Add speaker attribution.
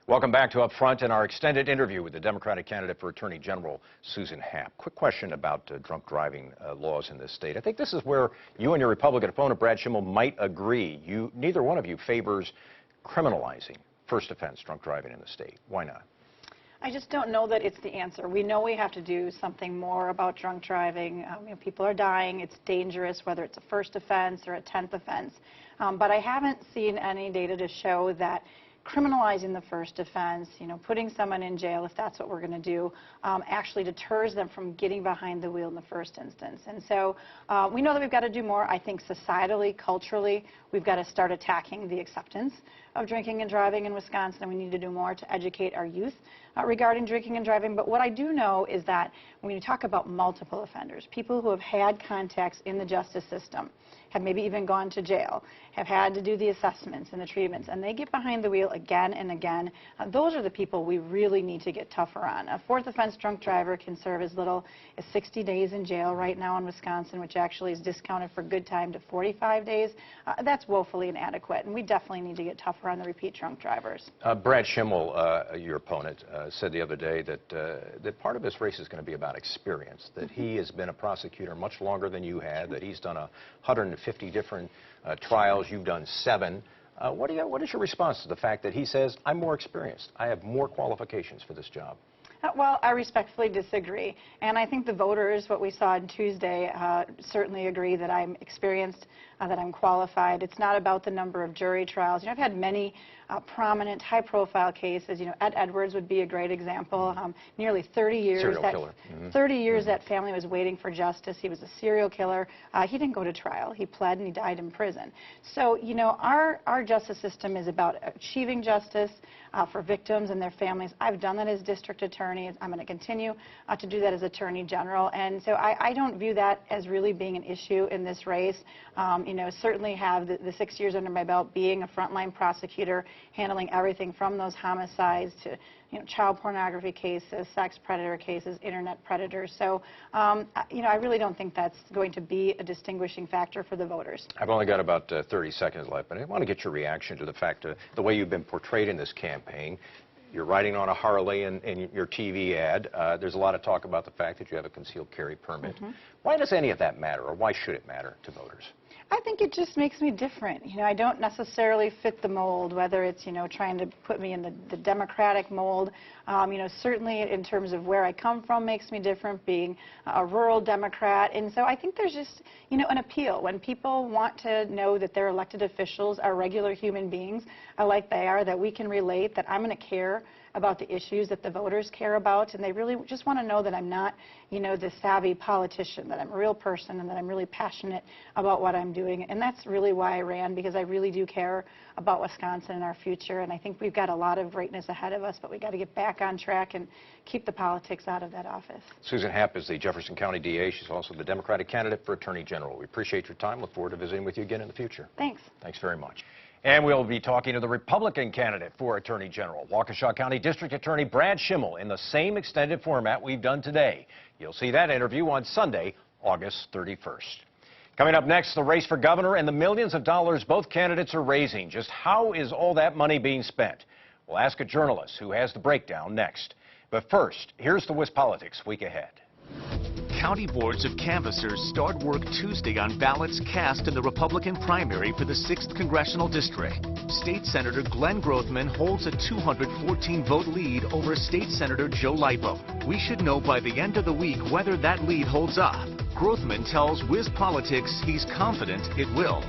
Speaker 1: Welcome back to Up Front and our extended interview with the Democratic candidate for Attorney General, Susan Happ. Quick question about drunk driving laws in this state. I think this is where you and your Republican opponent, Brad Schimel, might agree. Neither one of you favors criminalizing first offense drunk driving in the state. Why not?
Speaker 2: I just don't know that it's the answer. We know we have to do something more about drunk driving. People are dying. It's dangerous, whether it's a first offense or a 10th offense. But I haven't seen any data to show that criminalizing the first offense, putting someone in jail, if that's what we're going to do, actually deters them from getting behind the wheel in the first instance. And so we know that we've got to do more. I think societally, culturally, we've got to start attacking the acceptance of drinking and driving in Wisconsin, and we need to do more to educate our youth regarding drinking and driving. But what I do know is that when you talk about multiple offenders, people who have had contacts in the justice system, have maybe even gone to jail, have had to do the assessments and the treatments, and they get behind the wheel again and again, those are the people we really need to get tougher on. A fourth offense drunk driver can serve as little as 60 days in jail right now in Wisconsin, which actually is discounted for good time to 45 days. That's woefully inadequate, and we definitely need to get tougher on the repeat drunk drivers.
Speaker 1: Brad Schimel, your opponent, said the other day that part of this race is going to be about experience, that he has been a prosecutor much longer than you have, that he's done 150 different trials, you've done 7. What is your response to the fact that he says, I'm more experienced, I have more qualifications for this job?
Speaker 2: Well, I respectfully disagree. And I think the voters, what we saw on Tuesday, certainly agree that I'm experienced, that I'm qualified. It's not about the number of jury trials. I've had many prominent, high-profile cases. Ed Edwards would be a great example. Nearly 30 years.
Speaker 1: Serial killer.
Speaker 2: 30 years that family was waiting for justice. He was a serial killer. He didn't go to trial. He pled and he died in prison. So, our justice system is about achieving justice for victims and their families. I've done that as district attorney. I'm going to continue to do that as attorney general. And so I don't view that as really being an issue in this race. Certainly have the 6 years under my belt being a frontline prosecutor, handling everything from those homicides to child pornography cases, sex predator cases, internet predators. So, I really don't think that's going to be a distinguishing factor for the voters.
Speaker 1: I've only got about 30 seconds left, but I want to get your reaction to the fact the way you've been portrayed in this campaign. You're riding on a Harley in your TV ad. There's a lot of talk about the fact that you have a concealed carry permit. Why does any of that matter, or why should it matter to voters?
Speaker 2: I think it just makes me different. I don't necessarily fit the mold, whether it's, trying to put me in the Democratic mold. Certainly in terms of where I come from makes me different, being a rural Democrat. And so I think there's just, an appeal. When people want to know that their elected officials are regular human beings, like they are, that we can relate, that I'm going to care about the issues that the voters care about, and they really just want to know that I'm not, the savvy politician, that I'm a real person and that I'm really passionate about what I'm doing. And that's really why I ran, because I really do care about Wisconsin and our future, and I think we've got a lot of greatness ahead of us, but we've got to get back on track and keep the politics out of that office.
Speaker 1: Susan Happ is the Jefferson County DA. She's also the Democratic candidate for Attorney General. We appreciate your time. Look forward to visiting with you again in the future.
Speaker 2: Thanks.
Speaker 1: Thanks very much. And we'll be talking to the Republican candidate for Attorney General, Waukesha County District Attorney Brad Schimel, in the same extended format we've done today. You'll see that interview on Sunday, August 31st. Coming up next, the race for governor and the millions of dollars both candidates are raising. Just how is all that money being spent? We'll ask a journalist who has the breakdown next. But first, here's the WisPolitics week ahead.
Speaker 3: County boards of canvassers start work Tuesday on ballots cast in the Republican primary for the 6th Congressional District. State Senator Glenn Grothman holds a 214-vote lead over State Senator Joe Lipo. We should know by the end of the week whether that lead holds up. Grothman tells WisPolitics he's confident it will.